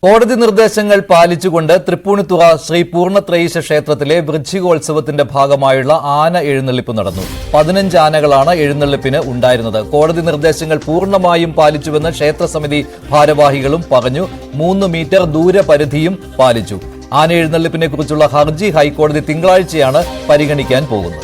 കോടതി നിർദ്ദേശങ്ങൾ പാലിച്ചുകൊണ്ട് തൃപ്പൂണിത്തുറ ശ്രീ പൂർണ്ണത്രയീശ ക്ഷേത്രത്തിലെ വൃശ്ചികോത്സവത്തിന്റെ ഭാഗമായുള്ള ആന എഴുന്നള്ളിപ്പ് നടന്നു. 15 ആനകളാണ് എഴുന്നള്ളിപ്പിന് ഉണ്ടായിരുന്നത്. കോടതി നിർദ്ദേശങ്ങൾ പൂർണ്ണമായും പാലിച്ചുവെന്ന് ക്ഷേത്രസമിതി ഭാരവാഹികളും പറഞ്ഞു. 3 മീറ്റർ ദൂരപരിധിയും പാലിച്ചു. ആന എഴുന്നള്ളിപ്പിനെ കുറിച്ചുള്ള ഹർജി ഹൈക്കോടതി തിങ്കളാഴ്ചയാണ് പരിഗണിക്കാൻ പോകുന്നത്.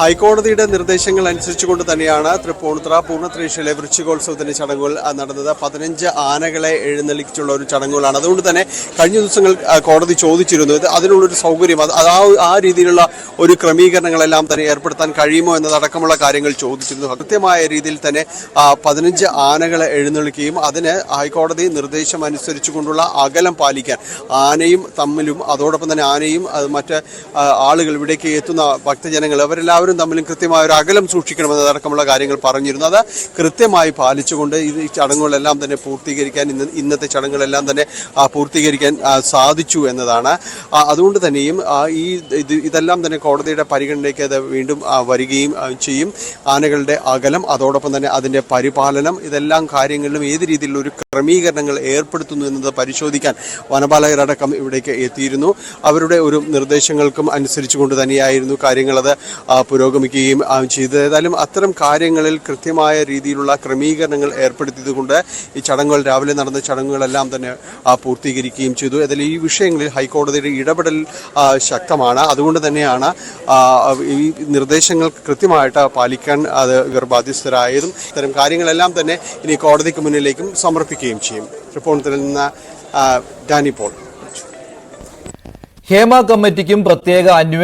ഹൈക്കോടതിയുടെ നിർദ്ദേശങ്ങൾ അനുസരിച്ചുകൊണ്ട് തന്നെയാണ് തൃപ്പൂണിത്തുറ പൂർണ്ണത്രയീശയിലെ വൃശ്ചികോത്സവത്തിന്റെ ചടങ്ങുകൾ നടന്നത്. 15 ആനകളെ എഴുന്നള്ളിച്ചുള്ള ഒരു ചടങ്ങുകളാണ്. അതുകൊണ്ട് തന്നെ കഴിഞ്ഞ ദിവസങ്ങൾ കോടതി ചോദിച്ചിരുന്നു അതിനുള്ളൊരു സൗകര്യം ആ രീതിയിലുള്ള ഒരു ക്രമീകരണങ്ങളെല്ലാം തന്നെ ഏർപ്പെടുത്താൻ കഴിയുമോ എന്നതടക്കമുള്ള കാര്യങ്ങൾ ചോദിച്ചിരുന്നു. കൃത്യമായ രീതിയിൽ തന്നെ 15 ആനകളെ എഴുന്നള്ളിക്കുകയും അതിന് ഹൈക്കോടതി നിർദ്ദേശം അനുസരിച്ചുകൊണ്ടുള്ള അകലം പാലിക്കാൻ ആനയും തമ്മിലും അതോടൊപ്പം തന്നെ ആനയും മറ്റ് ആളുകൾ ഇവിടേക്ക് എത്തുന്ന ഭക്തജനങ്ങൾ അവരെല്ലാവരും തമ്മിലും കൃത്യമായ ഒരു അകലം സൂക്ഷിക്കണമെന്നതടക്കമുള്ള കാര്യങ്ങൾ പറഞ്ഞിരുന്നു. അത് കൃത്യമായി പാലിച്ചുകൊണ്ട് ഈ ചടങ്ങുകളെല്ലാം തന്നെ പൂർത്തീകരിക്കാൻ ഇന്നത്തെ ചടങ്ങുകളെല്ലാം തന്നെ പൂർത്തീകരിക്കാൻ സാധിച്ചു എന്നതാണ്. അതുകൊണ്ട് തന്നെയും ഇതെല്ലാം തന്നെ കോടതിയുടെ പരിഗണനയ്ക്ക് അത് വീണ്ടും വരികയും ചെയ്യും. ആനകളുടെ അകലം അതോടൊപ്പം തന്നെ അതിൻ്റെ പരിപാലനം ഇതെല്ലാം കാര്യങ്ങളിലും ഏത് രീതിയിലുള്ള ഒരു ക്രമീകരണങ്ങൾ ഏർപ്പെടുത്തുന്നു എന്നത് പരിശോധിക്കാൻ വനപാലകരടക്കം ഇവിടേക്ക് എത്തിയിരുന്നു. അവരുടെ ഒരു നിർദ്ദേശങ്ങൾക്കും അനുസരിച്ചുകൊണ്ട് തന്നെയായിരുന്നു കാര്യങ്ങളത് പുരോഗമിക്കുകയും ചെയ്തു. ഏതായാലും അത്തരം കാര്യങ്ങളിൽ കൃത്യമായ രീതിയിലുള്ള ക്രമീകരണങ്ങൾ ഏർപ്പെടുത്തിയതുകൊണ്ട് ഈ ചടങ്ങുകൾ രാവിലെ നടന്ന ചടങ്ങുകളെല്ലാം തന്നെ പൂർത്തീകരിക്കുകയും ചെയ്തു. ഏതായാലും ഈ വിഷയങ്ങളിൽ ഹൈക്കോടതിയുടെ ഇടപെടൽ ശക്തമാണ്. അതുകൊണ്ട് തന്നെയാണ് ഈ നിർദ്ദേശങ്ങൾ കൃത്യമായിട്ട് പാലിക്കാൻ ഇവർ ബാധ്യസ്ഥരായതും. ഇത്തരം കാര്യങ്ങളെല്ലാം തന്നെ ഇനി കോടതിക്ക് മുന്നിലേക്കും സമർപ്പിക്കുകയും ചെയ്യും. റിപ്പോർട്ടിൽ നിന്ന് ഡാനി പോൾ. ഹേമ കമ്മിറ്റിക്കും പ്രത്യേക അന്വേഷണം